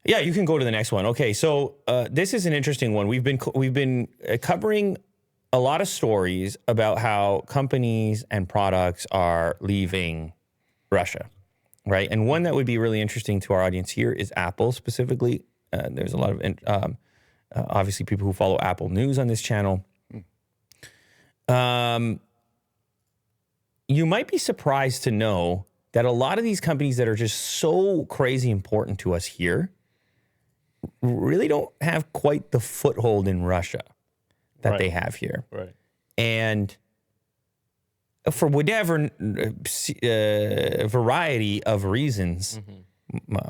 Yeah, you can go to the next one. Okay, so this is an interesting one. We've been covering a lot of stories about how companies and products are leaving Russia, right? And one that would be really interesting to our audience here is Apple specifically. There's a lot of obviously people who follow Apple News on this channel. You might be surprised to know that a lot of these companies that are just so crazy important to us here really don't have quite the foothold in Russia that they have here. Right. And for whatever variety of reasons,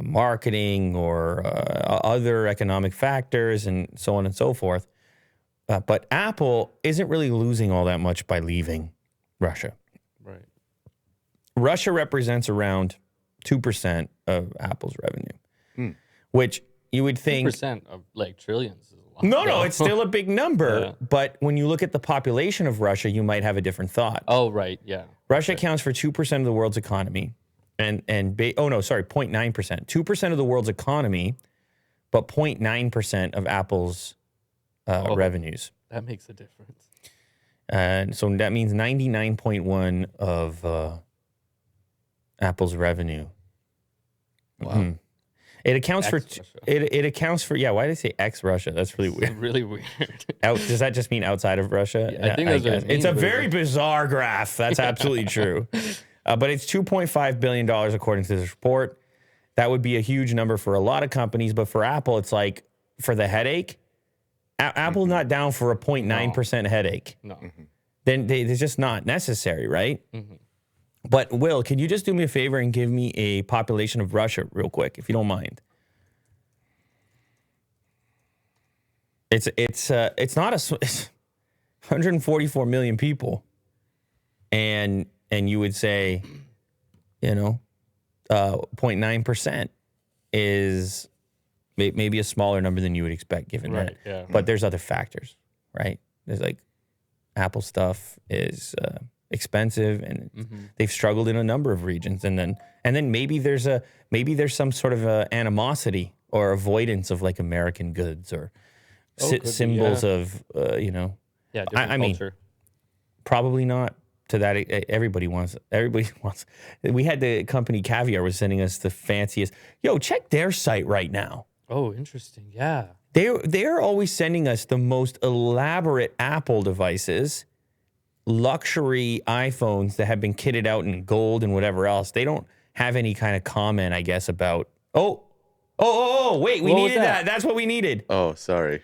marketing or other economic factors and so on and so forth, but Apple isn't really losing all that much by leaving Russia. Right. Russia represents around 2% of Apple's revenue, which you would think 2% of like trillions is a lot. No, it's still a big number. But when you look at the population of Russia, you might have a different thought. Oh, right. Yeah. Russia accounts for 2% of the world's economy. 0.9%. 2% of the world's economy, but 0.9% of Apple's revenues. That makes a difference. And so that means 99.1 of Apple's revenue. Wow. It accounts for it accounts for why did they say ex-Russia? That's really weird. Really weird. Does that just mean outside of Russia? Yeah, I think that's what it means, it's a very bizarre graph. That's absolutely true. But it's $2.5 billion according to this report. That would be a huge number for a lot of companies, but for Apple, it's like for the headache. Apple's not down for a 0.9% headache. No. Then it's just not necessary, right? But Will, can you just do me a favor and give me a population of Russia real quick, if you don't mind? It's not it's 144 million people, and you would say, 0.9% is maybe a smaller number than you would expect given that. Yeah. But there's other factors, right? There's like Apple stuff is expensive, and they've struggled in a number of regions, and then maybe there's some sort of animosity or avoidance of like American goods or symbols of different I mean, culture. probably not to that. Everybody wants. We had the company Caviar was sending us the fanciest. Check their site right now. Oh, interesting. Yeah. They're always sending us the most elaborate Apple devices, luxury iPhones that have been kitted out in gold and whatever else. They don't have any kind of comment, I guess, about, wait, we needed that. That's what we needed. Oh, sorry.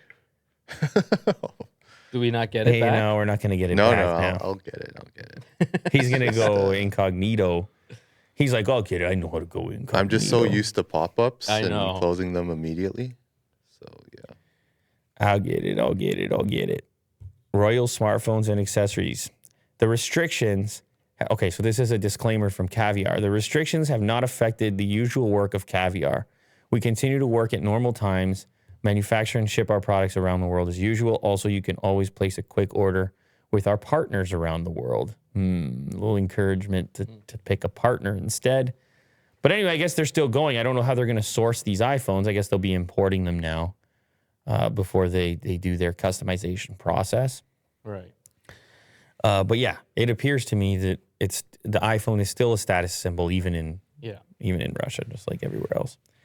Do we not get it back? No, we're not going to get it No, back now. I'll get it. He's going to go incognito. He's like, I'll get it. I know how to go incognito. I'm just so used to pop-ups I and know. closing them immediately. So, yeah. I'll get it. Royal smartphones and accessories. The restrictions, okay, so this is a disclaimer from Caviar. The restrictions have not affected the usual work of Caviar. We continue to work at normal times, manufacture and ship our products around the world as usual. Also, you can always place a quick order with our partners around the world. A little encouragement to pick a partner instead. But anyway, I guess they're still going. I don't know how they're going to source these iPhones. I guess they'll be importing them now before they do their customization process. Right. But yeah, it appears to me that the iPhone is still a status symbol, even in Russia, just like everywhere else.